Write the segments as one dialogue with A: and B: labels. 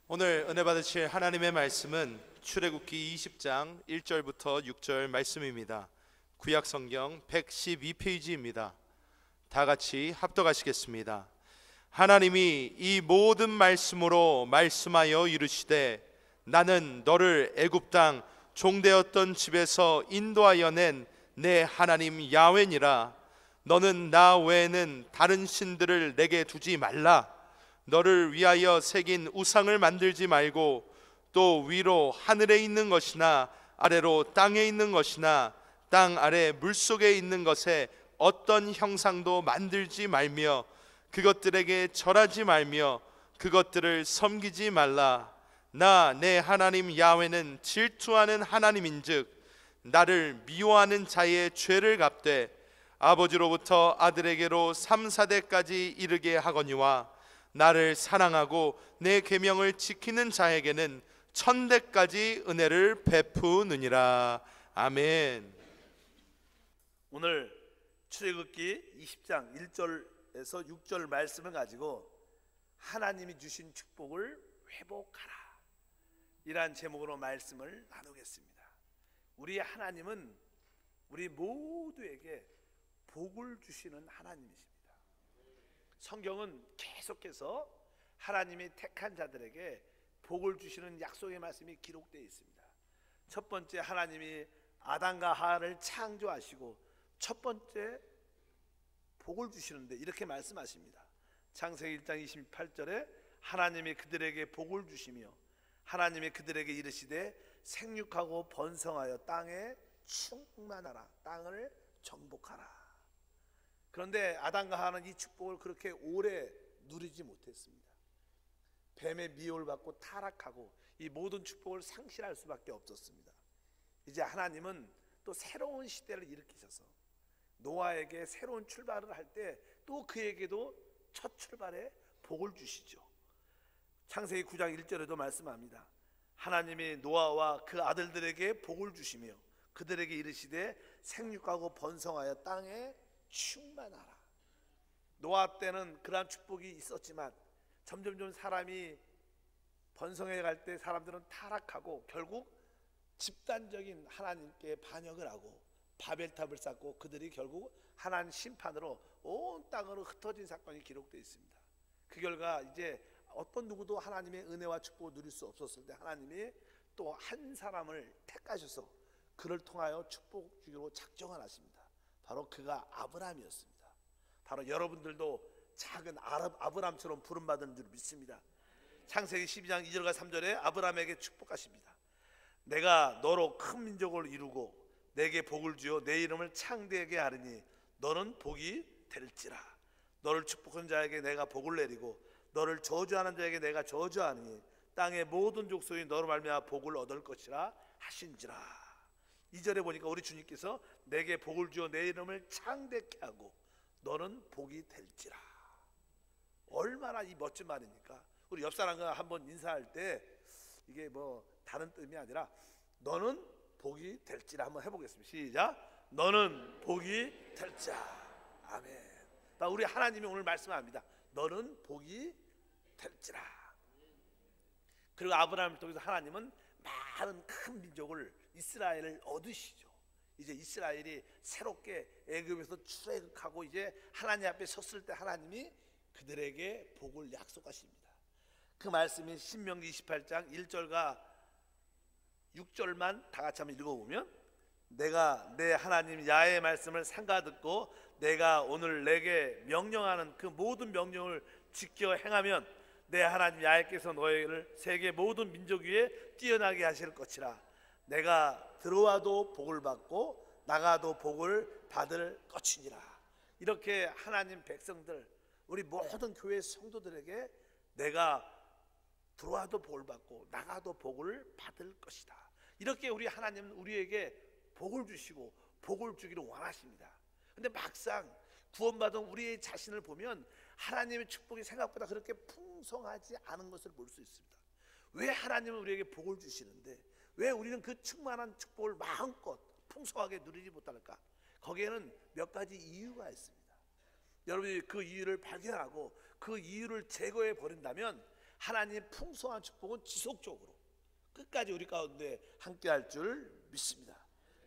A: 오늘 은혜 받으실 하나님의 말씀은 출애굽기 20장 1절부터 6절 말씀입니다. 구약성경 112페이지입니다. 다 같이 합독하시겠습니다. 하나님이 이 모든 말씀으로 말씀하여 이르시되 나는 너를 애굽 땅 종되었던 집에서 인도하여 낸 내 하나님 야훼니라. 너는 나 외에는 다른 신들을 내게 두지 말라. 너를 위하여 새긴 우상을 만들지 말고 또 위로 하늘에 있는 것이나 아래로 땅에 있는 것이나 땅 아래 물속에 있는 것에 어떤 형상도 만들지 말며 그것들에게 절하지 말며 그것들을 섬기지 말라. 나 내 하나님 야훼는 질투하는 하나님인즉 나를 미워하는 자의 죄를 갚되 아버지로부터 아들에게로 3, 4대까지 이르게 하거니와 나를 사랑하고 내 계명을 지키는 자에게는 1000대까지 은혜를 베푸느니라. 아멘.
B: 오늘 출애굽기 20장 1절에서 6절 말씀을 가지고 하나님이 주신 축복을 회복하라, 이러한 제목으로 말씀을 나누겠습니다. 우리 하나님은 우리 모두에게 복을 주시는 하나님이십니다. 성경은 계속해서 하나님이 택한 자들에게 복을 주시는 약속의 말씀이 기록되어 있습니다. 첫 번째, 하나님이 아담과 하와를 창조하시고 첫 번째 복을 주시는데 이렇게 말씀하십니다. 창세기 1장 28절에 하나님이 그들에게 복을 주시며 하나님이 그들에게 이르시되 생육하고 번성하여 땅에 충만하라, 땅을 정복하라. 그런데 아담과 하와는 이 축복을 그렇게 오래 누리지 못했습니다. 뱀의 미혹을 받고 타락하고 이 모든 축복을 상실할 수밖에 없었습니다. 이제 하나님은 또 새로운 시대를 일으키셔서 노아에게 새로운 출발을 할 때 또 그에게도 첫 출발에 복을 주시죠. 창세기 9장 1절에도 말씀합니다. 하나님이 노아와 그 아들들에게 복을 주시며 그들에게 이르시되 생육하고 번성하여 땅에 충만하라. 노아 때는 그러한 축복이 있었지만 점점점 사람이 번성해 갈 때 사람들은 타락하고 결국 집단적인 하나님께 반역을 하고 바벨탑을 쌓고 그들이 결국 하나님 심판으로 온 땅으로 흩어진 사건이 기록되어 있습니다. 그 결과 이제 어떤 누구도 하나님의 은혜와 축복을 누릴 수 없었을 때 하나님이 또 한 사람을 택하셔서 그를 통하여 축복 주기로 작정을 하십니다. 바로 그가 아브라함이었습니다. 바로 여러분들도 작은 아브라함처럼 부름받은 줄 믿습니다. 창세기 12장 2절과 3절에 아브라함에게 축복하십니다. 내가 너로 큰 민족을 이루고 내게 복을 주어 내 이름을 창대하게 하리니 너는 복이 될지라. 너를 축복한 자에게 내가 복을 내리고 너를 저주하는 자에게 내가 저주하니 땅의 모든 족속이 너로 말미암아 복을 얻을 것이라 하신지라. 2절에 보니까 우리 주님께서 내게 복을 주어 내 이름을 창대케 하고 너는 복이 될지라. 얼마나 이 멋진 말입니까? 우리 옆 사람과 한번 인사할 때 이게 뭐 다른 뜻이 아니라 너는 복이 될지라 한번 해보겠습니다. 시작. 너는 복이 될지라. 아멘. 우리 하나님이 오늘 말씀합니다. 너는 복이 될지라. 그리고 아브라함을 통해서 하나님은 많은 큰 민족을 이스라엘을 얻으시죠. 이제 이스라엘이 새롭게 애굽에서 출애굽하고 이제 하나님 앞에 섰을 때 하나님이 그들에게 복을 약속하십니다. 그 말씀이 신명기 28장 1절과 6절만 다 같이 한번 읽어보면 내가 내 하나님 야훼의 말씀을 삼가 듣고 내가 오늘 내게 명령하는 그 모든 명령을 지켜 행하면 내 하나님 야훼께서 너희를 세계 모든 민족 위에 뛰어나게 하실 것이라. 내가 들어와도 복을 받고 나가도 복을 받을 것이니라. 이렇게 하나님 백성들, 우리 모든 교회 성도들에게 내가 들어와도 복을 받고 나가도 복을 받을 것이다. 이렇게 우리 하나님은 우리에게 복을 주시고 복을 주기를 원하십니다. 근데 막상 구원받은 우리의 자신을 보면 하나님의 축복이 생각보다 그렇게 풍성하지 않은 것을 볼 수 있습니다. 왜 하나님은 우리에게 복을 주시는데 왜 우리는 그 충만한 축복을 마음껏 풍성하게 누리지 못할까? 거기에는 몇 가지 이유가 있습니다. 여러분이 그 이유를 발견하고 그 이유를 제거해 버린다면 하나님의 풍성한 축복은 지속적으로 끝까지 우리 가운데 함께할 줄 믿습니다.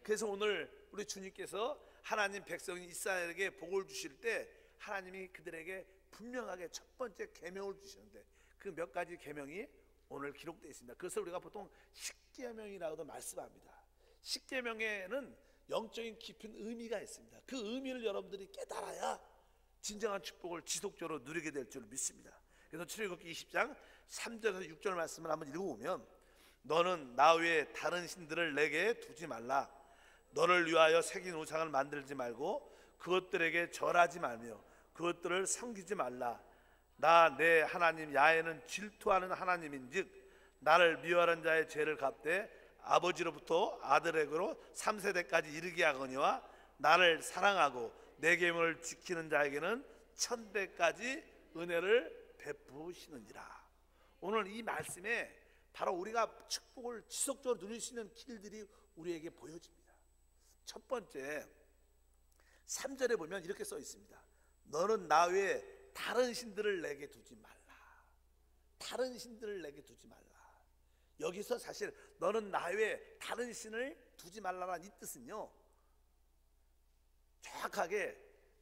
B: 그래서 오늘 우리 주님께서 하나님 백성인 이스라엘에게 복을 주실 때 하나님이 그들에게 분명하게 첫 번째 계명을 주시는데 그 몇 가지 계명이 오늘 기록되어 있습니다. 그래서 우리가 보통 십계명이라고도 말씀합니다. 십계명에는 영적인 깊은 의미가 있습니다. 그 의미를 여러분들이 깨달아야 진정한 축복을 지속적으로 누리게 될 줄 믿습니다. 그래서 출애굽기 20장 3절에서 6절 말씀을 한번 읽어보면 너는 나 외에 다른 신들을 내게 두지 말라. 너를 위하여 새긴 우상을 만들지 말고 그것들에게 절하지 말며 그것들을 섬기지 말라. 나 내 하나님 야훼는 질투하는 하나님인즉 나를 미워하는 자의 죄를 갚되 아버지로부터 아들에게로 3세대까지 이르게 하거니와 나를 사랑하고 내 계명을 지키는 자에게는 1000배까지 은혜를 베푸시느니라. 오늘 이 말씀에 바로 우리가 축복을 지속적으로 누릴 수 있는 길들이 우리에게 보여집니다. 첫 번째 3절에 보면 이렇게 써 있습니다. 너는 나 외에 다른 신들을 내게 두지 말라. 다른 신들을 내게 두지 말라. 여기서 사실 너는 나 외에 다른 신을 두지 말라라는 이 뜻은요, 정확하게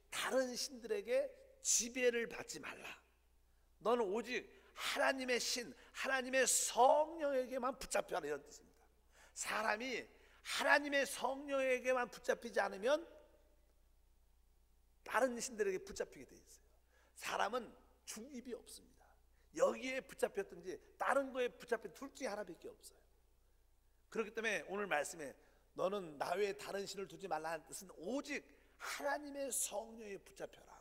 B: 다른 신들에게 지배를 받지 말라. 너는 오직 하나님의 신, 하나님의 성령에게만 붙잡혀라, 이런 뜻입니다. 사람이 하나님의 성령에게만 붙잡히지 않으면 다른 신들에게 붙잡히게 돼 있어요. 사람은 중립이 없습니다. 여기에 붙잡혔든지 다른 거에 붙잡힌 둘 중에 하나밖에 없어요. 그렇기 때문에 오늘 말씀에 너는 나 외에 다른 신을 두지 말라는 뜻은 오직 하나님의 성령에 붙잡혀라.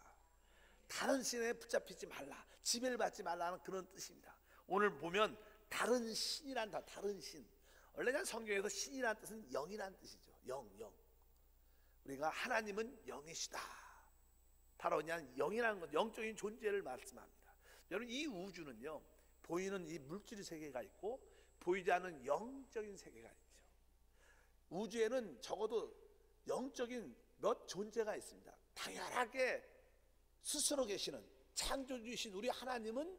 B: 다른 신에 붙잡히지 말라, 지배를 받지 말라는 그런 뜻입니다. 오늘 보면 다른 신이란 다 다른 신. 원래 성경에서 신이라는 뜻은 영이라는 뜻이죠. 영. 우리가 하나님은 영이시다. 바로 그냥 영이라는 것, 영적인 존재를 말씀합니다. 여러분, 이 우주는요, 보이는 이 물질 세계가 있고 보이지 않는 영적인 세계가 있죠. 우주에는 적어도 영적인 몇 존재가 있습니다. 당연하게 스스로 계시는 창조주이신 우리 하나님은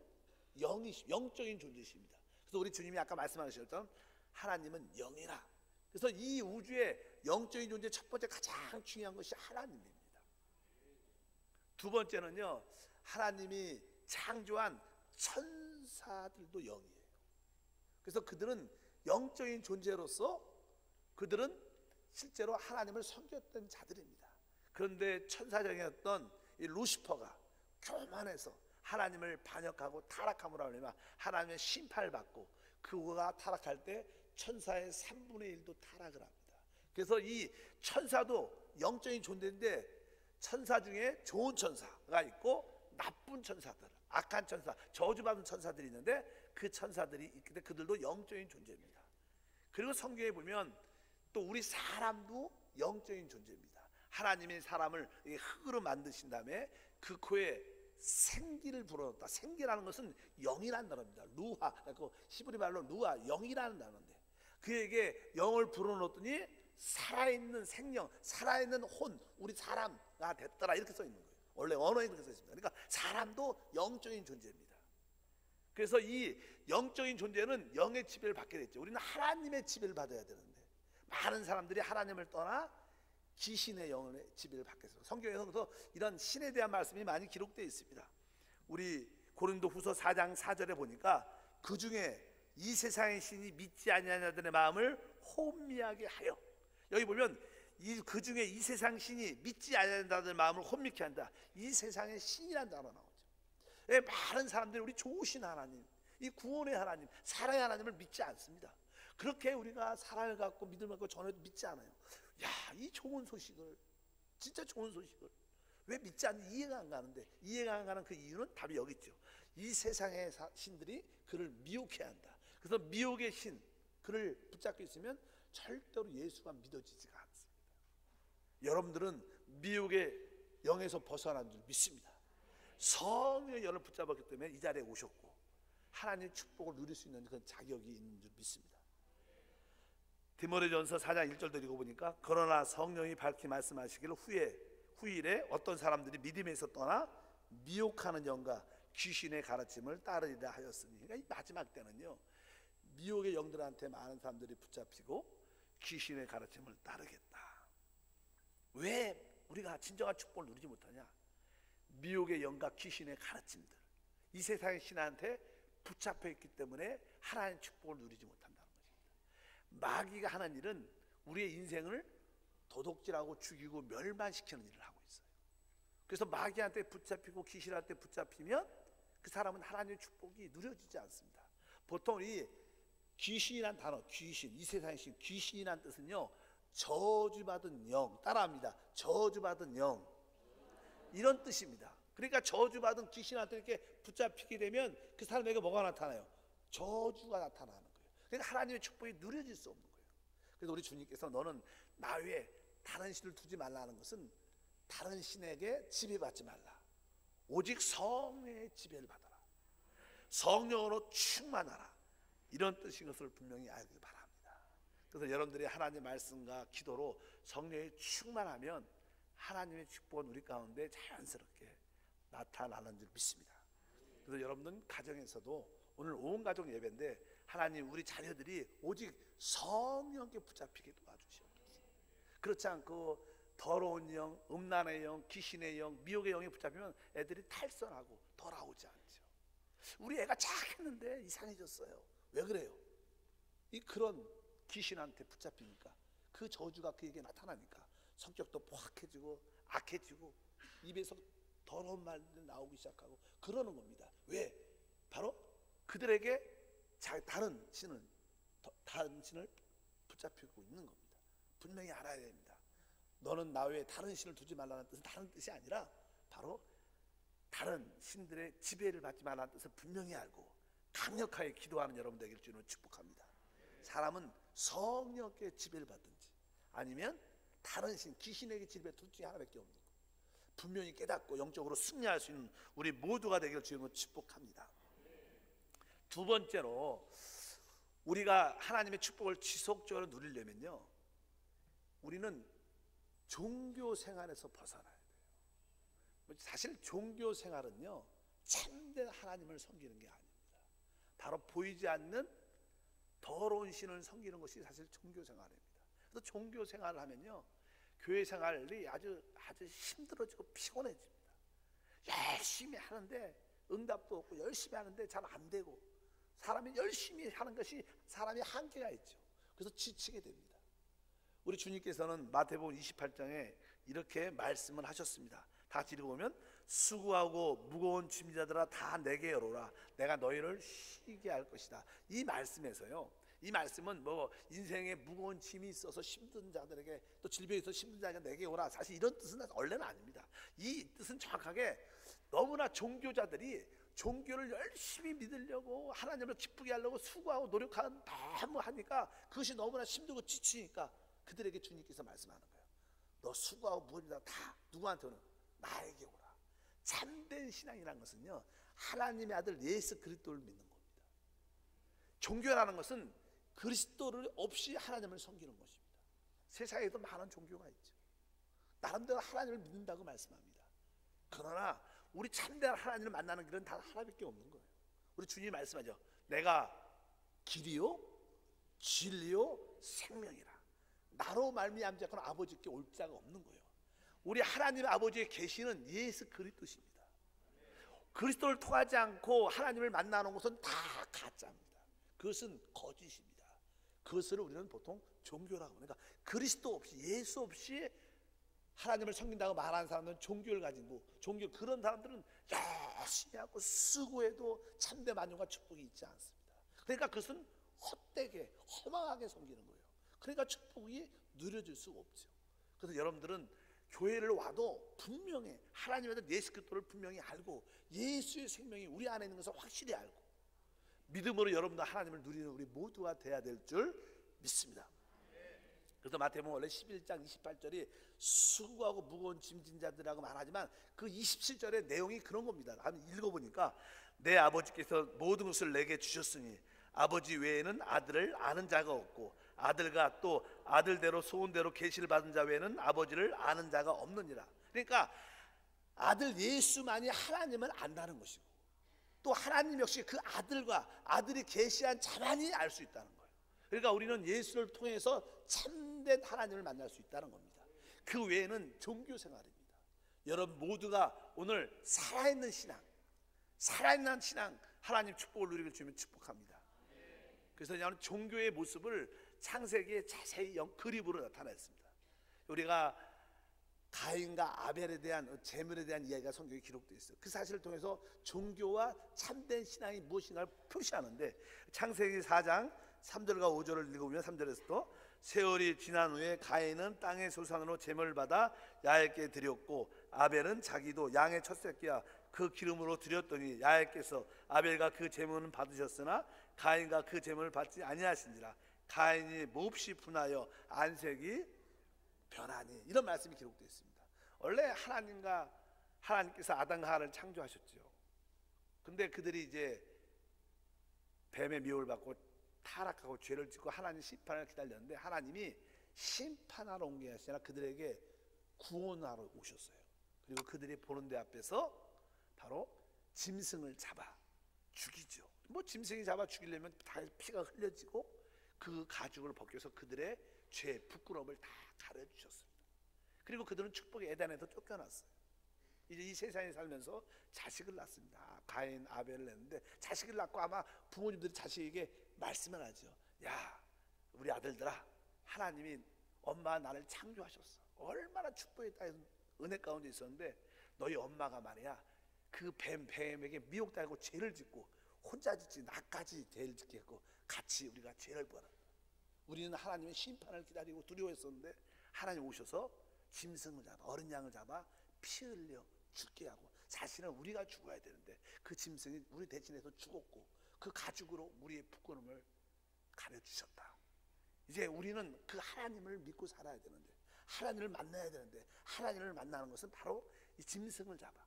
B: 영적인 존재이십니다. 그래서 우리 주님이 아까 말씀하셨던 하나님은 영이라. 그래서 이 우주의 영적인 존재 첫 번째 가장 중요한 것이 하나님입니다. 두 번째는요, 하나님이 창조한 천사들도 영이에요. 그래서 그들은 영적인 존재로서 그들은 실제로 하나님을 섬겼던 자들입니다. 그런데 천사장이었던 이 루시퍼가 교만해서 하나님을 반역하고 타락함으로 인해 하나님의 심판을 받고 그가 타락할 때 천사의 3분의 1도 타락을 합니다. 그래서 이 천사도 영적인 존재인데 천사 중에 좋은 천사가 있고 나쁜 천사들, 악한 천사, 저주받은 천사들이 있는데 그 천사들이 있기 때문에 그들도 영적인 존재입니다. 그리고 성경에 보면 또 우리 사람도 영적인 존재입니다. 하나님이 사람을 흙으로 만드신 다음에 그 코에 생기를 불어넣었다. 생기라는 것은 영이라는 단어입니다. 루하, 그 히브리 말로 루하, 영이라는 단어인데 그에게 영을 불어넣었더니 살아있는 생명, 살아있는 혼, 우리 사람가 됐더라, 이렇게 써 있는 거예요. 원래 언어에 그렇게 써 있습니다. 그러니까 사람도 영적인 존재입니다. 그래서 이 영적인 존재는 영의 지배를 받게 됐죠. 우리는 하나님의 지배를 받아야 되는데 많은 사람들이 하나님을 떠나 귀신의 영의 지배를 받게 됐어요. 성경에서 그래서 이런 신에 대한 말씀이 많이 기록되어 있습니다. 우리 고린도후서 4장 4절에 보니까 그 중에 이 세상의 신이 믿지 아니하는 자들의 마음을 혼미하게 하여, 여기 보면 그 중에 이 세상 신이 믿지 아니하는 자들의 마음을 혼미케 한다. 이 세상의 신이라는 단어 나오죠. 많은 사람들이 우리 좋으신 하나님, 이 구원의 하나님, 사랑의 하나님을 믿지 않습니다. 그렇게 우리가 사랑을 갖고 믿음을 갖고 전해도 믿지 않아요. 야, 이 좋은 소식을, 진짜 좋은 소식을 왜 믿지 않는지 이해가 안 가는데, 이해가 안 가는 그 이유는 답이 여기 있죠. 이 세상의 신들이 그를 미혹해 한다. 그래서 미혹의 신, 그를 붙잡고 있으면 절대로 예수가 믿어지지가 않습니다. 여러분들은 미혹의 영에서 벗어난 줄 믿습니다. 성령의 영을 붙잡았기 때문에 이 자리에 오셨고 하나님의 축복을 누릴 수 있는 그런 자격이 있는 줄 믿습니다. 디모데전서 4장 1절도 읽어보니까 그러나 성령이 밝히 말씀하시기를 후일에 어떤 사람들이 믿음에서 떠나 미혹하는 영과 귀신의 가르침을 따르리라 하였으니. 그러니까 이 마지막 때는요, 미혹의 영들한테 많은 사람들이 붙잡히고 귀신의 가르침을 따르겠다. 왜 우리가 진정한 축복을 누리지 못하냐? 미혹의 영과 귀신의 가르침들, 이 세상의 신한테 붙잡혀 있기 때문에 하나님의 축복을 누리지 못한다는 것입니다. 마귀가 하는 일은 우리의 인생을 도둑질하고 죽이고 멸망시키는 일을 하고 있어요. 그래서 마귀한테 붙잡히고 귀신한테 붙잡히면 그 사람은 하나님의 축복이 누려지지 않습니다. 보통 이 귀신이란 단어, 귀신, 이 세상의 신, 귀신이란 뜻은요, 저주받은 영, 따라합니다. 저주받은 영, 이런 뜻입니다. 그러니까 저주받은 귀신한테 이렇게 붙잡히게 되면 그 사람에게 뭐가 나타나요? 저주가 나타나는 거예요. 그러니까 하나님의 축복이 누려질 수 없는 거예요. 그래서 우리 주님께서 너는 나 외에 다른 신을 두지 말라는 것은 다른 신에게 지배받지 말라. 오직 성령의 지배를 받아라. 성령으로 충만하라. 이런 뜻인 것을 분명히 알길 바랍니다. 그래서 여러분들이 하나님의 말씀과 기도로 성령에 충만하면 하나님의 축복은 우리 가운데 자연스럽게 나타나는 줄 믿습니다. 그래서 여러분은 가정에서도 오늘 온 가족 예배인데 하나님 우리 자녀들이 오직 성령께 붙잡히게 도와주시옵소서. 그렇지 않고 더러운 영, 음란의 영, 귀신의 영, 미혹의 영에 붙잡히면 애들이 탈선하고 돌아오지 않죠. 우리 애가 착했는데 이상해졌어요. 왜 그래요? 그런 귀신한테 붙잡히니까, 그 저주가 그에게 나타나니까 성격도 포악해지고 악해지고 입에서 더러운 말들 나오기 시작하고 그러는 겁니다. 왜? 바로 그들에게 다른 신을 붙잡히고 있는 겁니다. 분명히 알아야 됩니다. 너는 나 외에 다른 신을 두지 말라는 뜻은 다른 뜻이 아니라 바로 다른 신들의 지배를 받지 말라는 뜻을 분명히 알고 강력하게 기도하는 여러분 되길 주님으로 축복합니다. 사람은 성령께 지배를 받든지 아니면 다른 신, 귀신에게 지배, 둘 중에 하나밖에 없는 거예요. 분명히 깨닫고 영적으로 승리할 수 있는 우리 모두가 되길 주님으로 축복합니다. 두 번째로 우리가 하나님의 축복을 지속적으로 누리려면요, 우리는 종교 생활에서 벗어나야 돼요. 사실 종교 생활은요, 참된 하나님을 섬기는 게 아닙니다. 바로 보이지 않는 더러운 신을 섬기는 것이 사실 종교 생활입니다. 그래서 종교 생활을 하면요, 교회 생활이 아주 힘들어지고 피곤해집니다. 열심히 하는데 응답도 없고, 열심히 하는데 잘 안 되고, 사람이 열심히 하는 것이 사람이 한계가 있죠. 그래서 지치게 됩니다. 우리 주님께서는 마태복음 28장에 이렇게 말씀을 하셨습니다. 다 같이 읽어보면, 수고하고 무거운 짐자들아 다 내게 오라. 내가 너희를 쉬게 할 것이다. 이 말씀에서요, 이 말씀은 뭐 인생에 무거운 짐이 있어서 힘든 자들에게, 또 질병이 있어서 힘든 자에게 내게 오라, 사실 이런 뜻은 원래는 아닙니다. 이 뜻은 정확하게 너무나 종교자들이 종교를 열심히 믿으려고 하나님을 기쁘게 하려고 수고하고 노력하는 너무 하니까 그것이 너무나 힘들고 지치니까 그들에게 주님께서 말씀하는 거예요. 너 수고하고 무거운 다 누구한테 오는? 나에게 오라. 참된 신앙이라는 것은요, 하나님의 아들 예수 그리스도를 믿는 겁니다. 종교라는 것은 그리스도를 없이 하나님을 섬기는 것입니다. 세상에도 많은 종교가 있죠. 나름대로 하나님을 믿는다고 말씀합니다. 그러나 우리 참된 하나님을 만나는 길은 단 하나밖에 없는 거예요. 우리 주님이 말씀하죠. 내가 길이요 진리요 생명이라. 나로 말미암지 않고는 아버지께 올 자가 없는 거예요. 우리 하나님의 아버지의 계시는 예수 그리스도십니다. 그리스도를 통하지 않고 하나님을 만나는 것은 다 가짜입니다. 그것은 거짓입니다. 그것을 우리는 보통 종교라고 합니다. 그러니까 그리스도 없이, 예수 없이 하나님을 섬긴다고 말하는 사람들은 종교를 가지고, 그런 사람들은 열심히 하고 수고해도 참된 만족과 축복이 있지 않습니다. 그러니까 그것은 헛되게 허망하게 섬기는 거예요. 그러니까 축복이 누려질 수가 없죠. 그래서 여러분들은 교회를 와도 분명히 하나님의 아들 예수 그리스도를 분명히 알고, 예수의 생명이 우리 안에 있는 것을 확실히 알고 믿음으로 여러분도 하나님을 누리는 우리 모두가 돼야 될 줄 믿습니다. 그래서 마태복음 원래 11장 28절이 수고하고 무거운 짐진 자들이라고 말하지만 그 27절의 내용이 그런 겁니다. 한번 읽어보니까, 내 아버지께서 모든 것을 내게 주셨으니 아버지 외에는 아들을 아는 자가 없고, 아들과 또 아들대로 소원대로 계시를 받은 자 외에는 아버지를 아는 자가 없느니라. 그러니까 아들 예수만이 하나님을 안다는 것이고, 또 하나님 역시 그 아들과 아들이 계시한 자만이 알 수 있다는 거예요. 그러니까 우리는 예수를 통해서 참된 하나님을 만날 수 있다는 겁니다. 그 외에는 종교 생활입니다. 여러분 모두가 오늘 살아있는 신앙, 살아있는 신앙, 하나님 축복을 누리게 주면 축복합니다. 그래서 저는 종교의 모습을 창세기에 자세히 그림으로 나타냈습니다. 우리가 가인과 아벨에 대한 제물에 대한 이야기가 성경에 기록되어 있어요. 그 사실을 통해서 종교와 참된 신앙이 무엇인가를 표시하는데, 창세기 4장 3절과 5절을 읽어보면 3절에서도 세월이 지난 후에 가인은 땅의 소산으로 제물을 받아 야훼께 드렸고 아벨은 자기도 양의 첫 새끼와 그 기름으로 드렸더니 야훼께서 아벨과 그 제물은 받으셨으나 가인과 그 제물을 받지 아니하신지라. 가인이 몹시 분하여 안색이 변하니. 이런 말씀이 기록되어 있습니다. 원래 하나님께서 아담과 하와를 창조하셨죠. 근데 그들이 이제 뱀의 미혹을 받고 타락하고 죄를 짓고 하나님 심판을 기다렸는데, 하나님이 심판하러 온 게 아니라 그들에게 구원하러 오셨어요. 그리고 그들이 보는 데 앞에서 바로 짐승을 잡아 죽이죠. 뭐 짐승이 잡아 죽이려면 다 피가 흘려지고 그 가죽을 벗겨서 그들의 죄 부끄러움을 다 가려주셨습니다. 그리고 그들은 축복의 에덴에서 쫓겨났어요. 이제 이 세상에 살면서 자식을 낳습니다. 가인, 아벨을 낳는데 자식을 낳고 아마 부모님들이 자식에게 말씀을 하죠. 야, 우리 아들들아, 하나님이 엄마가 나를 창조하셨어. 얼마나 축복의 땅에 은혜 가운데 있었는데 너희 엄마가 말이야 그 뱀에게 미혹당하고 죄를 짓고 혼자 짓지 나까지 죄를 짓게 했고 같이 우리가 죄를 벌어. 우리는 하나님의 심판을 기다리고 두려워했었는데 하나님 오셔서 짐승을 잡아, 어린 양을 잡아 피 흘려 죽게 하고, 사실은 우리가 죽어야 되는데 그 짐승이 우리 대신해서 죽었고 그 가죽으로 우리의 부끄러움을 가려주셨다. 이제 우리는 그 하나님을 믿고 살아야 되는데, 하나님을 만나야 되는데, 하나님을 만나는 것은 바로 이 짐승을 잡아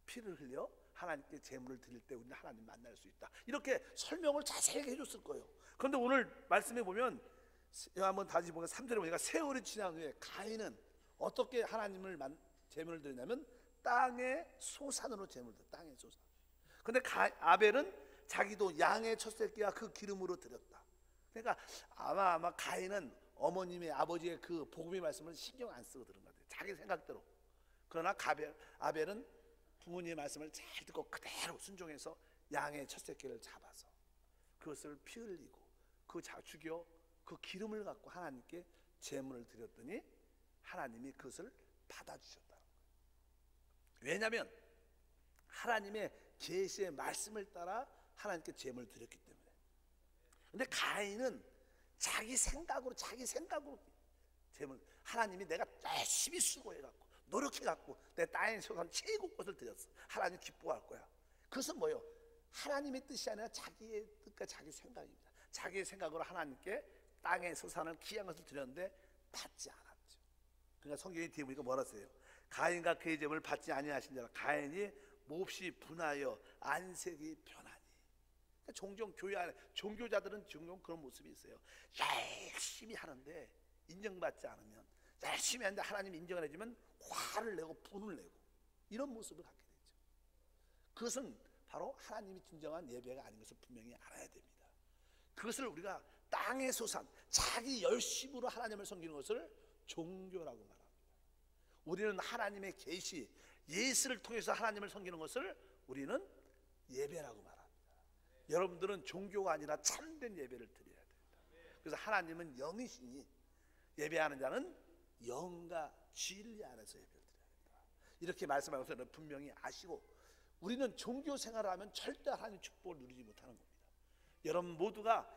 B: 피를 흘려 하나님께 제물을 드릴 때 우리는 하나님 만날 수 있다. 이렇게 설명을 자세히 해줬을 거예요. 그런데 오늘 말씀해 보면, 한번 다시 보면 3절에 보니까 세월이 지난 후에 가인은 어떻게 하나님을 제물을 드리냐면 땅의 소산으로 제물을 드려. 땅의 소산. 근데 아벨은 자기도 양의 첫 새끼와 그 기름으로 드렸다. 그러니까 아마 가인은 어머님의 아버지의 그 복음의 말씀을 신경 안 쓰고 들은 것 같아요. 자기 생각대로. 그러나 아벨은 부모님의 말씀을 잘 듣고 그대로 순종해서 양의 첫 새끼를 잡아서 그것을 피 흘리고 죽여 그 기름을 갖고 하나님께 제물을 드렸더니 하나님이 그것을 받아주셨다는 거예요. 왜냐하면 하나님의 계시의 말씀을 따라 하나님께 제물을 드렸기 때문에. 근데 가인은 자기 생각으로 제물, 하나님이 내가 열심히 수고해갖고 노력해갖고 내 땅에 소산 최고 것을 드렸어, 하나님 기뻐할 거야. 그것은 뭐예요? 하나님의 뜻이 아니라 자기의 뜻과 자기 생각입니다. 자기의 생각으로 하나님께 땅의 소산을 귀한 것을 드렸는데 받지 않았죠. 그러니까 성경이 뒤에 보니까 뭐라 써요? 가인과 그의 제물을 받지 아니하신지라. 가인이 몹시 분하여 안색이 변하니. 그러니까 종종 교회 안에 종교자들은 종종 그런 모습이 있어요. 열심히 하는데 인정받지 않으면, 열심히 하는데 하나님 인정을 해주면 화를 내고 분을 내고 이런 모습을 갖게 되죠. 그것은 바로 하나님이 진정한 예배가 아닌 것을 분명히 알아야 됩니다. 그것을 우리가 땅의 소산, 자기 열심으로 하나님을 섬기는 것을 종교라고 말합니다. 우리는 하나님의 계시, 예수를 통해서 하나님을 섬기는 것을 우리는 예배라고 말합니다. 여러분들은 종교가 아니라 참된 예배를 드려야 됩니다. 그래서 하나님은 영이시니 예배하는 자는 영과 진리 안에서 예배를 드려야 된다. 이렇게 말씀하면서 분명히 아시고, 우리는 종교 생활을 하면 절대 하나님의 축복을 누리지 못하는 겁니다. 여러분 모두가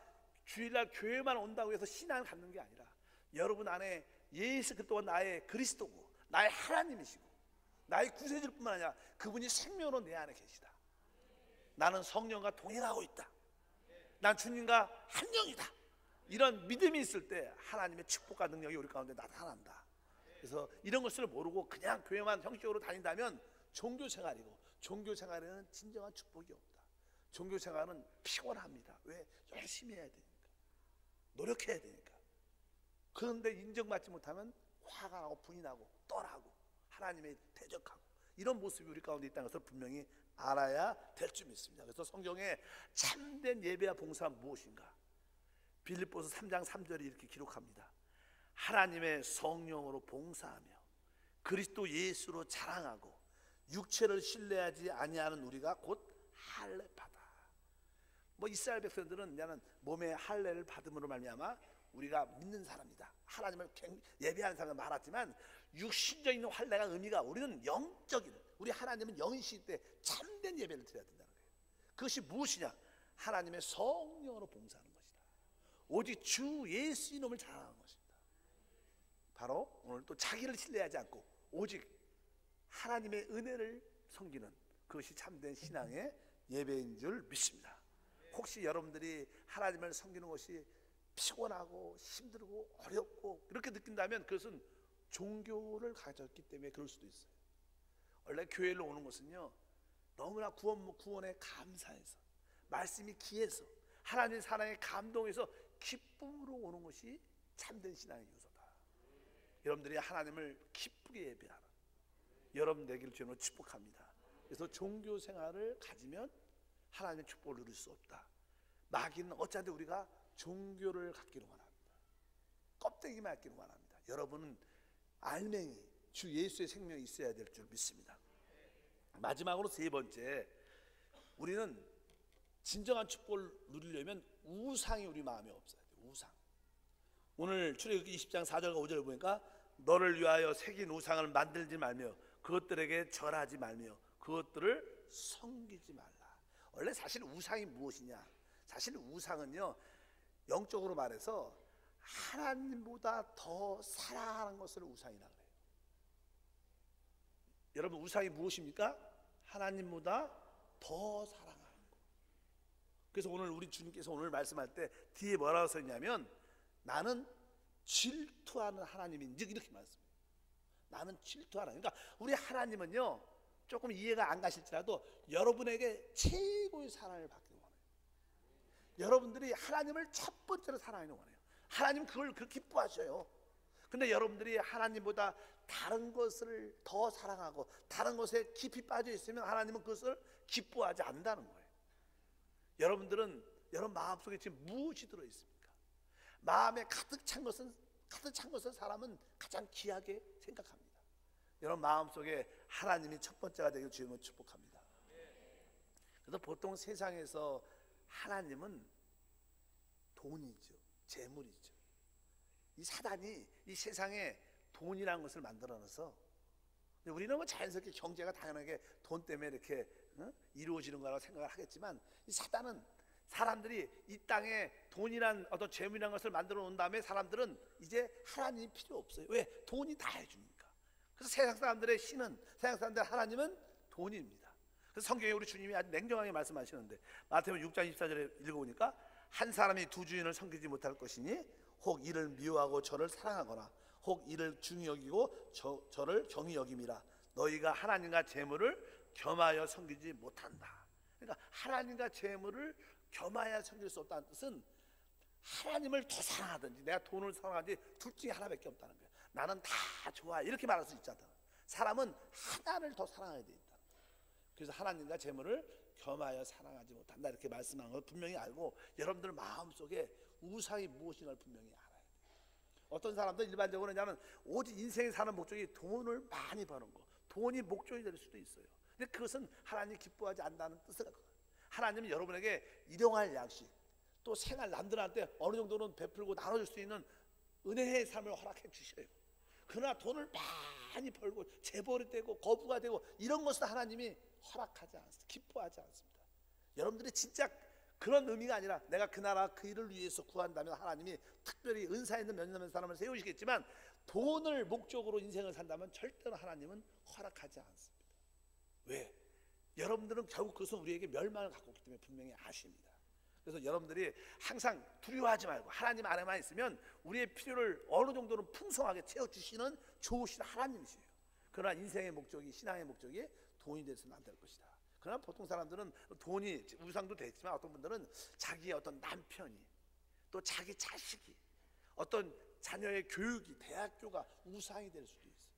B: 주일날 교회만 온다고 해서 신앙을 갖는 게 아니라 여러분 안에 예수 그리스도가 나의 그리스도고 나의 하나님이시고 나의 구세주뿐만 아니라 그분이 생명으로 내 안에 계시다. 나는 성령과 동행하고 있다. 난 주님과 한 영이다. 이런 믿음이 있을 때 하나님의 축복과 능력이 우리 가운데 나타난다. 그래서 이런 것을 모르고 그냥 교회만 형식적으로 다닌다면 종교생활이고, 종교생활에는 진정한 축복이 없다. 종교생활은 피곤합니다. 왜? 열심히 해야 되니까, 노력해야 되니까. 그런데 인정받지 못하면 화가 나고 분이 나고 떠나고 하나님의 대적하고 이런 모습이 우리 가운데 있다는 것을 분명히 알아야 될 줄 믿습니다. 그래서 성경에 참된 예배와 봉사는 무엇인가? 빌립보서 3장 3절이 이렇게 기록합니다. 하나님의 성령으로 봉사하며 그리스도 예수로 자랑하고 육체를 신뢰하지 아니하는 우리가 곧 할례받아. 뭐 이스라엘 백성들은 나는 몸에 할례를 받음으로 말미암아 우리가 믿는 사람이다, 하나님을 예배하는 사람이 많았지만 육신적인 할례가 의미가, 우리는 영적인, 우리 하나님은 영이시기 때문에 참된 예배를 드려야 된다는 거예요. 그것이 무엇이냐? 하나님의 성령으로 봉사하는 것이다. 오직 주 예수 이름을 자랑하는 것입니다. 바로 오늘 또 자기를 신뢰하지 않고 오직 하나님의 은혜를 섬기는, 그것이 참된 신앙의 예배인 줄 믿습니다. 혹시 여러분들이 하나님을 섬기는 것이 피곤하고 힘들고 어렵고 그렇게 느낀다면 그것은 종교를 가졌기 때문에 그럴 수도 있어요. 원래 교회를 오는 것은요, 너무나 구원에 감사해서, 말씀이 귀해서, 하나님의 사랑에 감동해서 기쁨으로 오는 것이 참된 신앙의 요소다. 여러분들이 하나님을 기쁘게 예배하라, 여러분 되기를 주님으로 축복합니다. 그래서 종교 생활을 가지면 하나님의 축복을 누릴 수 없다. 마귀는 어차피 우리가 종교를 갖기를 원합니다. 껍데기만 갖기를 원합니다. 여러분은 알맹이 주 예수의 생명이 있어야 될 줄 믿습니다. 마지막으로 세 번째, 우리는 진정한 축복을 누리려면 우상이 우리 마음에 없어야 돼요. 우상. 오늘 출애굽기 20장 4절과 5절을 보니까 너를 위하여 새긴 우상을 만들지 말며 그것들에게 절하지 말며 그것들을 섬기지 말라. 원래 사실 우상이 무엇이냐? 사실 우상은요, 영적으로 말해서 하나님보다 더 사랑하는 것을 우상이라 그래요. 여러분, 우상이 무엇입니까? 하나님보다 더 사랑하는 것. 그래서 오늘 우리 주님께서 오늘 말씀할 때 뒤에 뭐라고 써있냐면 나는 질투하는 하나님인즉 이렇게 말씀해요. 나는 질투하는, 그러니까 우리 하나님은요, 조금 이해가 안 가실지라도 여러분에게 최고의 사랑을 받기를 원해요. 여러분들이 하나님을 첫 번째로 사랑하기를 원해요. 하나님 그걸 그 기뻐하셔요. 근데 여러분들이 하나님보다 다른 것을 더 사랑하고 다른 것에 깊이 빠져 있으면 하나님은 그것을 기뻐하지 않는다는 거예요. 여러분들은 여러분 마음속에 지금 무엇이 들어 있습니까? 마음에 가득 찬 것은 사람은 가장 귀하게 생각합니다. 여러분 마음속에 하나님이 첫 번째가 되길 주님은 축복합니다. 그래서 보통 세상에서 하나님은 돈이죠, 재물이죠. 이 사단이 이 세상에 돈이라는 것을 만들어놔서, 우리는 뭐 자연스럽게 경제가 당연하게 돈 때문에 이렇게 이루어지는 거라고 생각을 하겠지만, 이 사단은 사람들이 이 땅에 돈이란 어떤 재물이라는 것을 만들어 놓은 다음에 사람들은 이제 하나님이 필요 없어요. 왜? 돈이 다 해주니까. 그래서 세상 사람들의 신은, 세상 사람들의 하나님은 돈입니다. 그래서 성경에 우리 주님이 아주 냉정하게 말씀하시는데, 마태복음 6장 24절에 읽어보니까 한 사람이 두 주인을 섬기지 못할 것이니 혹 이를 미워하고 저를 사랑하거나 혹 이를 중히 여기고 저를 경히 여김이라. 너희가 하나님과 재물을 겸하여 섬기지 못한다. 그러니까 하나님과 재물을 겸하여 섬길 수 없다는 뜻은 하나님을 더 사랑하든지 내가 돈을 사랑하든지 둘 중에 하나밖에 없다는 거예요. 나는 다 좋아 이렇게 말할 수 있잖아. 사람은 하나를 더 사랑해야 된다. 그래서 하나님과 재물을 겸하여 사랑하지 못한다 이렇게 말씀한 걸 분명히 알고, 여러분들 마음속에 우상이 무엇인가를 분명히 알아야 돼요. 어떤 사람들 일반적으로 그냥 오직 인생에 사는 목적이 돈을 많이 버는 거, 돈이 목적이 될 수도 있어요. 근데 그것은 하나님이 기뻐하지 않는다는 뜻을 갖고, 하나님은 여러분에게 일용할 양식, 또 생활, 남들한테 어느 정도는 베풀고 나눠줄 수 있는 은혜의 삶을 허락해 주셔요. 그러나 돈을 많이 벌고 재벌이 되고 거부가 되고 이런 것은 하나님이 허락하지 않습니다. 기뻐하지 않습니다. 여러분들이 진짜 그런 의미가 아니라 내가 그 나라 그 일을 위해서 구한다면 하나님이 특별히 은사 있는 몇몇 사람을 세우시겠지만, 돈을 목적으로 인생을 산다면 절대로 하나님은 허락하지 않습니다. 왜? 여러분들은 결국 그것은 우리에게 멸망을 갖고 있기 때문에 분명히 아십니다. 그래서 여러분들이 항상 두려워하지 말고 하나님 안에만 있으면 우리의 필요를 어느 정도는 풍성하게 채워주시는 좋으신 하나님이세요. 그러나 인생의 목적이, 신앙의 목적이 돈이 돼서는 안 될 것이다. 그러나 보통 사람들은 돈이 우상도 되지만 어떤 분들은 자기의 어떤 남편이, 또 자기 자식이, 어떤 자녀의 교육이, 대학교가 우상이 될 수도 있어요.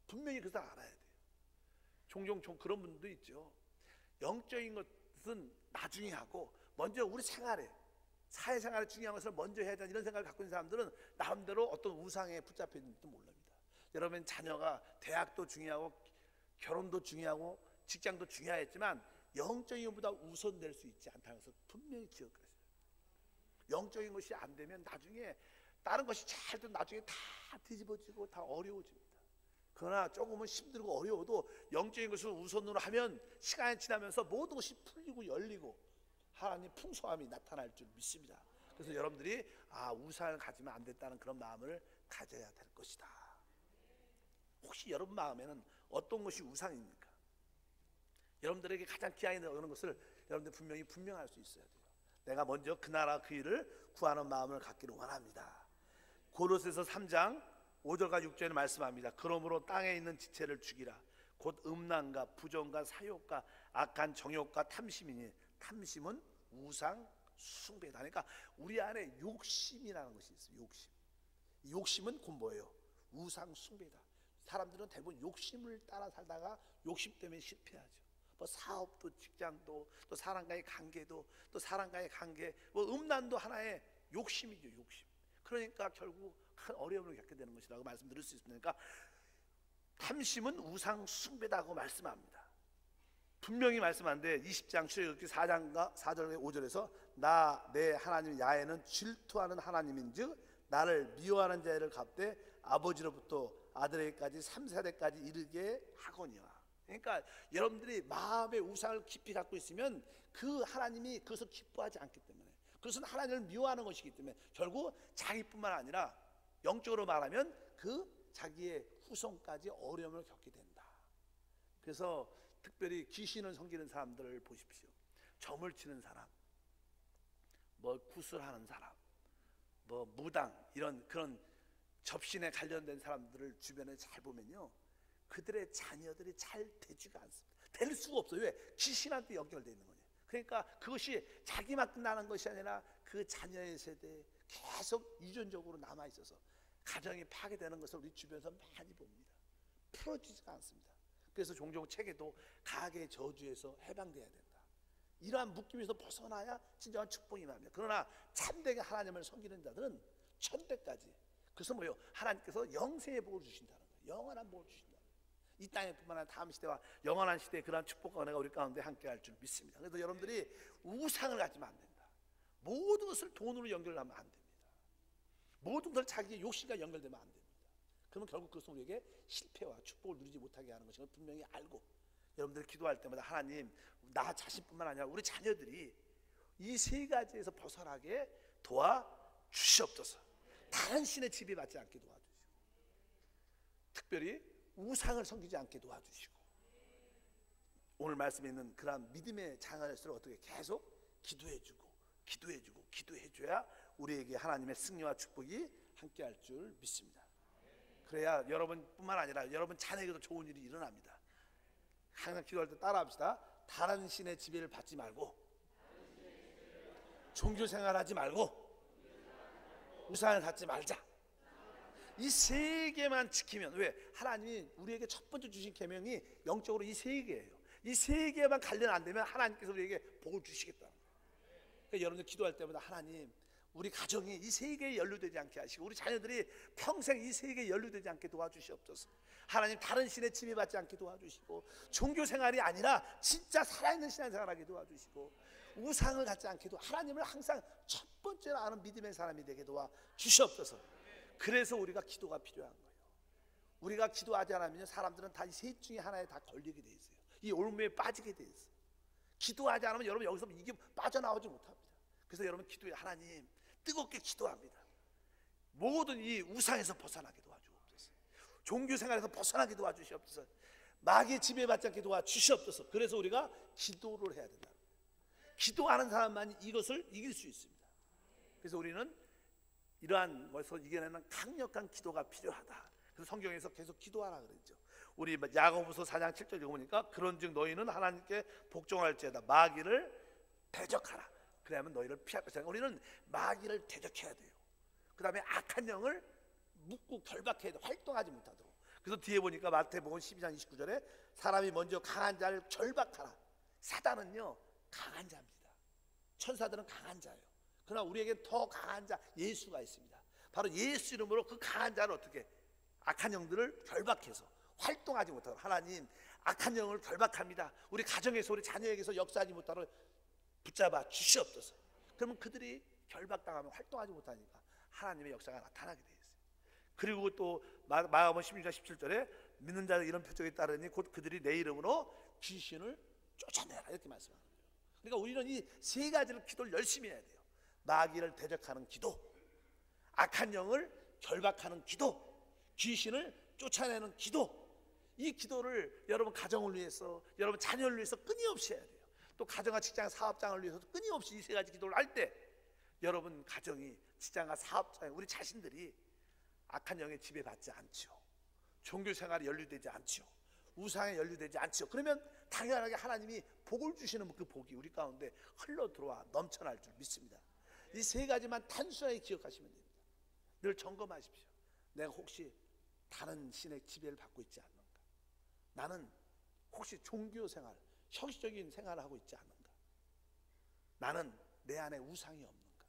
B: 분명히 그것을 알아야 돼요. 종종 그런 분도 있죠. 영적인 것은 나중에 하고 먼저 우리 사회생활에 중요한 것을 먼저 해야 된다, 이런 생각을 갖고 있는 사람들은 나름대로 어떤 우상에 붙잡혀 있는지도 모릅니다. 여러분, 자녀가 대학도 중요하고 결혼도 중요하고 직장도 중요하겠지만 영적인 것보다 우선될 수 있지 않다는 것을 분명히 기억하세요. 영적인 것이 안 되면 나중에 다른 것이 잘 돼도 나중에 다 뒤집어지고 다 어려워집니다. 그러나 조금은 힘들고 어려워도 영적인 것을 우선으로 하면 시간이 지나면서 모든 것이 풀리고 열리고 하나님의 풍성함이 나타날 줄 믿습니다. 그래서 여러분들이 우상을 가지면 안 됐다는 그런 마음을 가져야 될 것이다. 혹시 여러분 마음에는 어떤 것이 우상입니까? 여러분들에게 가장 귀하게 여기는 것을 여러분들 분명히 분명할 수 있어야 돼요. 내가 먼저 그 나라 그 일을 구하는 마음을 갖기를 원합니다. 고로새서 3장 5절과 6절에 말씀합니다. 그러므로 땅에 있는 지체를 죽이라. 곧 음란과 부정과 사욕과 악한 정욕과 탐심이니, 탐심은 우상 숭배다. 그러니까 우리 안에 욕심이라는 것이 있어요. 욕심은 곧 뭐예요? 우상 숭배다. 사람들은 대부분 욕심을 따라 살다가 욕심 때문에 실패하죠. 뭐 사업도 직장도 또 사람과의 관계도 또 사람과의 관계, 뭐 음란도 하나의 욕심이죠. 욕심. 그러니까 결국 큰 어려움을 겪게 되는 것이라고 말씀드릴 수 있습니다. 그러니까 탐심은 우상 숭배다고 말씀합니다. 분명히 말씀하는데 20장 출애굽기 4장과 4절 5절에서 나 내 하나님 야훼는 질투하는 하나님인즉 나를 미워하는 자를 갚되 아버지로부터 아들에게까지 3세대까지 이르게 하거니와. 그러니까 여러분들이 마음의 우상을 깊이 갖고 있으면 그 하나님이 그것을 기뻐하지 않기 때문에, 그것은 하나님을 미워하는 것이기 때문에 결국 자기뿐만 아니라 영적으로 말하면 그 자기의 후손까지 어려움을 겪게 된다. 그래서 특별히 귀신을 섬기는 사람들을 보십시오. 점을 치는 사람, 뭐 구슬하는 사람, 뭐 무당, 이런 그런 접신에 관련된 사람들을 주변에 잘 보면요, 그들의 자녀들이 잘 되지가 않습니다. 될 수가 없어요. 왜? 귀신한테 연결되어 있는 거예요. 그러니까 그것이 자기만 끝나는 것이 아니라 그 자녀의 세대에 계속 유전적으로 남아 있어서 가정이 파괴되는 것을 우리 주변에서 많이 봅니다. 풀어지지가 않습니다. 그래서 종종 책에도 가계의 저주에서 해방돼야 된다, 이러한 묶임에서 벗어나야 진정한 축복이 납니다. 그러나 참되게 하나님을 섬기는 자들은 천대까지, 그래서 뭐요? 하나님께서 영생의 복을 주신다는 거예요. 영원한 복을 주신다는 거예요. 이 땅에 뿐만 아니라 다음 시대와 영원한 시대에 그러한 축복과 은혜가 우리 가운데 함께할 줄 믿습니다. 그래서 여러분들이 우상을 가지면 안 된다. 모든 것을 돈으로 연결하면 안 됩니다. 모든 것을 자기의 욕심과 연결되면 안 됩니다. 그러면 결국 그것은 우리에게 실패와 축복을 누리지 못하게 하는 것을 분명히 알고, 여러분들 기도할 때마다 하나님, 나 자신뿐만 아니라 우리 자녀들이 이 세 가지에서 벗어나게 도와주시옵소서. 다른 신의 지배받지 않게 도와주시고, 특별히 우상을 섬기지 않게 도와주시고, 오늘 말씀에 있는 그러한 믿음의 장할수록 어떻게 계속 기도해줘야 우리에게 하나님의 승리와 축복이 함께할 줄 믿습니다. 그래야 여러분뿐만 아니라 여러분 자녀에게도 좋은 일이 일어납니다. 항상 기도할 때 따라합시다. 다른 신의 지배를 받지 말고, 종교 생활하지 말고, 우상을 갖지 말자. 이 세 개만 지키면, 왜? 하나님이 우리에게 첫 번째 주신 계명이 영적으로 이 세 개예요. 이 세 개만 관련 안 되면 하나님께서 우리에게 복을 주시겠다는 거예요. 그러니까 여러분들 기도할 때마다 하나님, 우리 가정이 이 세 개에 연루되지 않게 하시고, 우리 자녀들이 평생 이 세 개에 연루되지 않게 도와주시옵소서. 하나님, 다른 신의 지배받지 않게 도와주시고, 종교 생활이 아니라 진짜 살아있는 신앙생활하게 도와주시고, 우상을 갖지 않게도 하나님을 항상 첫 번째로 아는 믿음의 사람이 되게 도와주시옵소서. 그래서 우리가 기도가 필요한 거예요. 우리가 기도하지 않으면 사람들은 다 이 셋 중에 하나에 다 걸리게 돼 있어요. 이 올무에 빠지게 돼 있어요. 기도하지 않으면 여러분 여기서 이게 빠져나오지 못합니다. 그래서 여러분 기도해. 하나님, 뜨겁게 기도합니다. 모든 이 우상에서 벗어나게 도와주옵소서. 종교 생활에서 벗어나게 도와주시옵소서. 마귀의 지배받지 않게 도와주시옵소서. 그래서 우리가 기도를 해야 된다. 기도하는 사람만이 이것을 이길 수 있습니다. 그래서 우리는 이러한 것을 이겨내는 강력한 기도가 필요하다. 그래서 성경에서 계속 기도하라 그랬죠. 우리 야고보서 4장 7절 읽어보니까 그런즉 너희는 하나님께 복종할지어다 마귀를 대적하라. 그래야만 너희를 피할 것이다. 우리는 마귀를 대적해야 돼요. 그 다음에 악한 영을 묶고 결박해야 돼. 활동하지 못하도록. 그래서 뒤에 보니까 마태복음 12장 29절에 사람이 먼저 강한 자를 결박하라. 사단은요 강한 자입니다. 천사들은 강한 자예요. 그러나 우리에겐 더 강한 자 예수가 있습니다. 바로 예수 이름으로 그 강한 자를 어떻게 악한 영들을 결박해서 활동하지 못하도록, 하나님 악한 영을 결박합니다. 우리 가정에서 우리 자녀에게서 역사하지 못하도록 붙잡아 주시옵소서. 그러면 그들이 결박당하면 활동하지 못하니까 하나님의 역사가 나타나게 되어 있어요. 그리고 또 마가복음 16장 17절에 믿는 자들 이런 표적에 따르니 곧 그들이 내 이름으로 귀신을 쫓아내라 이렇게 말씀하는 거예요. 그러니까 우리는 이 세 가지를 기도를 열심히 해야 돼요. 마귀를 대적하는 기도, 악한 영을 결박하는 기도, 귀신을 쫓아내는 기도. 이 기도를 여러분 가정을 위해서, 여러분 자녀를 위해서 끊임없이 해야 돼요. 또 가정과 직장, 사업장을 위해서도 끊임없이 이 세 가지 기도를 할 때 여러분 가정이, 직장과 사업장, 우리 자신들이 악한 영의 지배받지 않죠. 종교 생활에 연루되지 않죠. 우상에 연루되지 않죠. 그러면 당연하게 하나님이 복을 주시는 그 복이 우리 가운데 흘러 들어와 넘쳐날 줄 믿습니다. 이 세 가지만 단순하게 기억하시면 됩니다. 늘 점검하십시오. 내가 혹시 다른 신의 지배를 받고 있지 않는가? 나는 혹시 종교 생활, 형식적인 생활을 하고 있지 않는가? 나는 내 안에 우상이 없는가?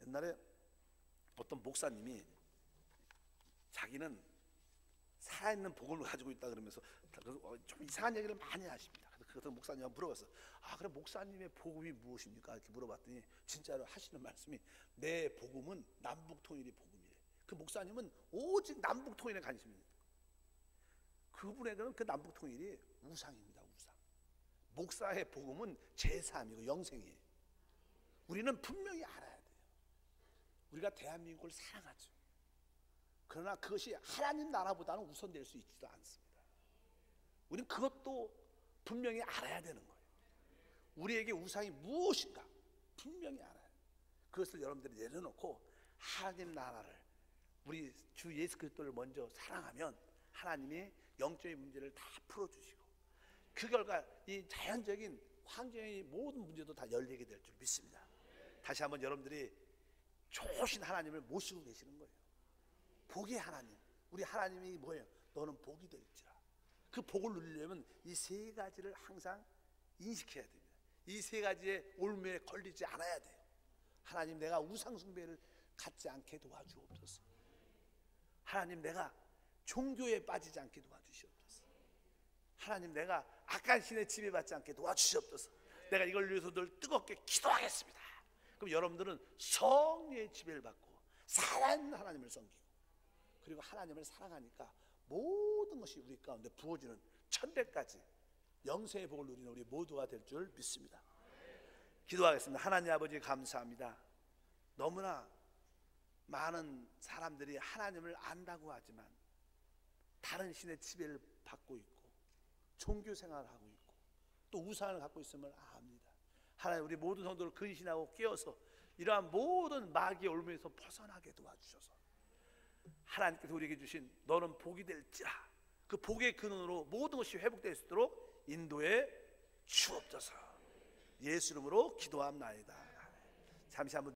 B: 옛날에 어떤 목사님이 자기는 살아있는 복을 가지고 있다 그러면서 좀 이상한 얘기를 많이 하십니다. 그래서 목사님한테 물어봤어요. 아, 그럼 목사님의 복음이 무엇입니까? 이렇게 물어봤더니 진짜로 하시는 말씀이 내 복음은 남북통일이 복음이래. 그 목사님은 오직 남북통일에 관심입니다. 그분에게는 그 남북통일이 우상입니다. 우상. 목사의 복음은 제3이고 영생이에요. 우리는 분명히 알아야 돼요. 우리가 대한민국을 사랑하죠. 그러나 그것이 하나님 나라보다는 우선될 수 있지도 않습니다. 우리는 그것도 분명히 알아야 되는 거예요. 우리에게 우상이 무엇인가 분명히 알아야 돼요. 그것을 여러분들이 내려놓고 하나님 나라를, 우리 주 예수 그리스도를 먼저 사랑하면 하나님이 영적인 문제를 다 풀어주시고 그 결과 이 자연적인 환경의 모든 문제도 다 열리게 될 줄 믿습니다. 다시 한번 여러분들이 좋으신 하나님을 모시고 계시는 거예요. 복의 하나님, 우리 하나님이 뭐예요? 너는 복이 될지라. 그 복을 누리려면 이 세 가지를 항상 인식해야 됩니다. 이 세 가지의 올무에 걸리지 않아야 돼요. 하나님, 내가 우상 숭배를 갖지 않게 도와주옵소서. 하나님, 내가 종교에 빠지지 않게 도와주시옵소서. 하나님, 내가 악한 신의 지배받지 않게 도와주시옵소서. 내가 이걸 위해서 늘 뜨겁게 기도하겠습니다. 그럼 여러분들은 성령의 지배를 받고 살아있는 하나님을 섬기고, 그리고 하나님을 사랑하니까 모든 것이 우리 가운데 부어지는 천대까지 영생의 복을 누리는 우리 모두가 될 줄 믿습니다. 기도하겠습니다. 하나님 아버지, 감사합니다. 너무나 많은 사람들이 하나님을 안다고 하지만 다른 신의 지배를 받고 있고 종교 생활을 하고 있고 또 우상을 갖고 있음을 압니다. 하나님, 우리 모든 성도를 근신하고 깨어서 이러한 모든 마귀의 올무에서 벗어나게 도와주셔서 하나님께서 우리에게 주신 너는 복이 될지라, 그 복의 근원으로 모든 것이 회복될 수 있도록 인도해 주옵소서. 예수 이름으로 기도합나이다. 잠시 한번